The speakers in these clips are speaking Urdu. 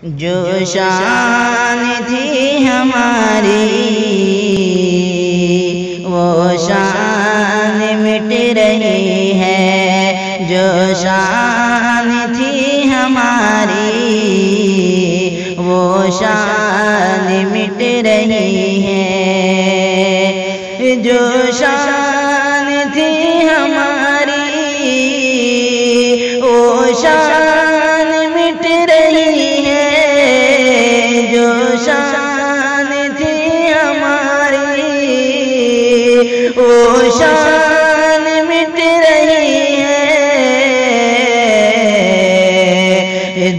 جو شان تھی ہماری وہ شان مٹ رہی ہے، جو شان تھی ہماری وہ شان مٹ رہی ہے، جو شان تھی ہماری وہ شان مٹ رہی ہے، جو شان تھی ہماری وہ شان مٹ رہی ہے،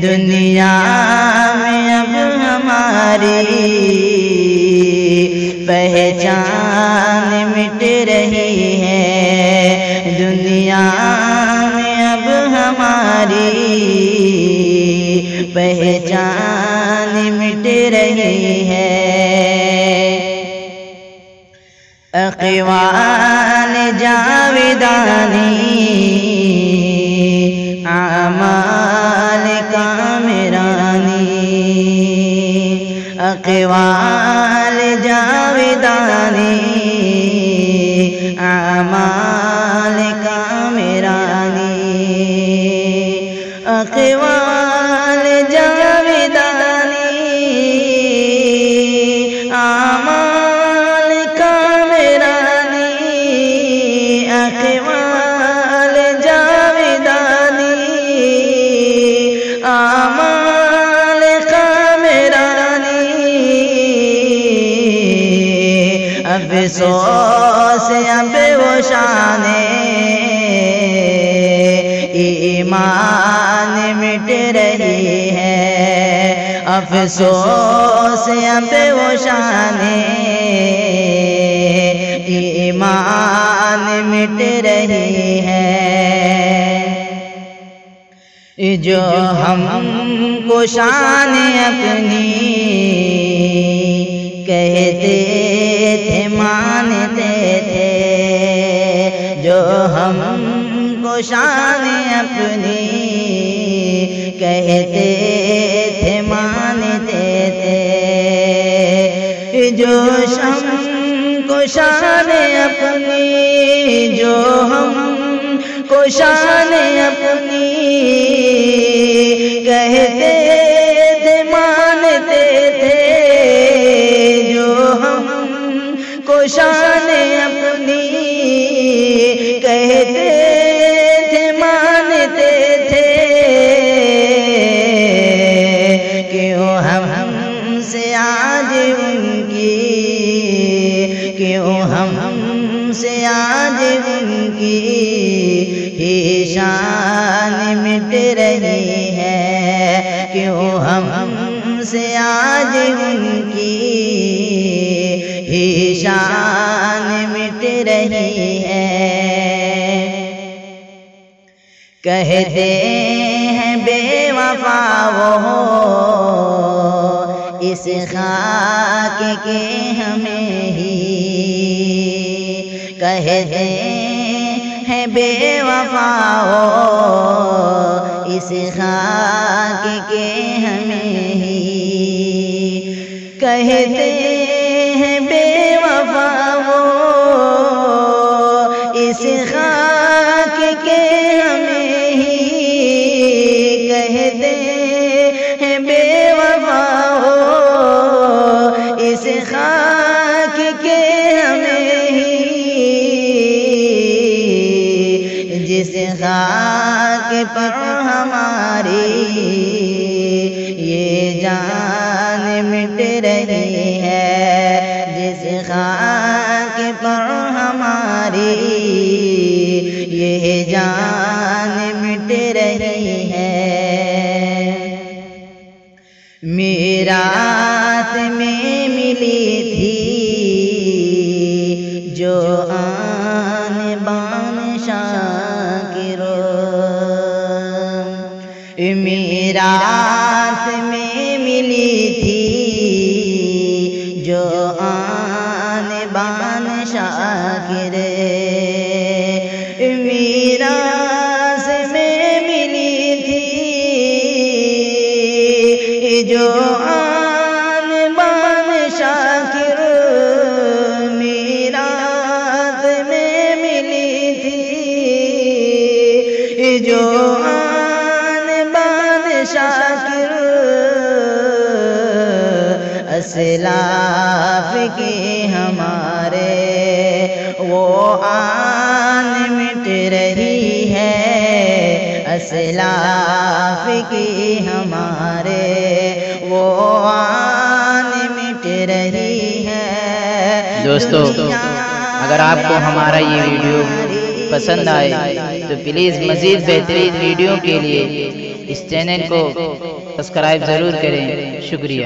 دنیا میں اب ہماری پہچان مٹ رہی ہے، دنیا میں اب ہماری پہچان مٹ رہی ہے، اقوال جاویدانی اعمال کامرانی، اقوال جاویدانی اعمال کامرانی، اقوال جاویدانی اعمال کامرانی، اقوال جاویدانی اعمال کامرانی، افسوس اب وہ شان ایمان مٹ رہی ہے، افسوس اب وہ شان ایمان مٹ رہی ہے، جو ہم کو شان اپنی کہتے تھے مانتے تھے، جو ہم کو شان اپنی کہتے تھے مانتے تھے، جو ہم کو شان اپنی، جو ہم کو شان اپنی کہتے تھے مانتے تھے، جو ہم کو شان اپنی کہتے تھے مانتے تھے، کیوں ہم سے آج ان کی، کیوں ہم سے آج ان کی ہی شان مٹ رہی ہے، کیوں ہم سے آج ان کی ہی شان مٹ رہی ہے، کہتے ہیں بے وفا وہ اس خاک کے ہمیں ہی، کہتے ہیں بے وفا وہ اس خاک کے ہمیں ہی، کہتے ہیں بے وفا وہ اس خاک کے ہمیں ہی، کہتے ہیں بے وفا وہ اس خاک کے ہمیں ہی، جس خاک پر ہماری یہ جان مٹ رہی ہے، جس خاک پر ہماری یہ جان مٹ رہی ہے، میراث میں ملی تھی جو آن بان شاکرو، میراث میں ملی تھی جو آن بان شاکر، میراث میں ملی تھی جو آن بان شاکر میراث میں ملی تھی، جو آن بان شاکر اسلاف کی ہمارے، وہ آن مٹ رہی ہے، اسلاف کی ہمارے، وہ آن مٹ رہی ہے۔ دوستو، اگر آپ کو ہمارا یہ ویڈیو پسند آئے تو پلیز مزید بہترین ویڈیو کے لیے اس چینل کو سبسکرائب ضرور کریں۔ شکریہ۔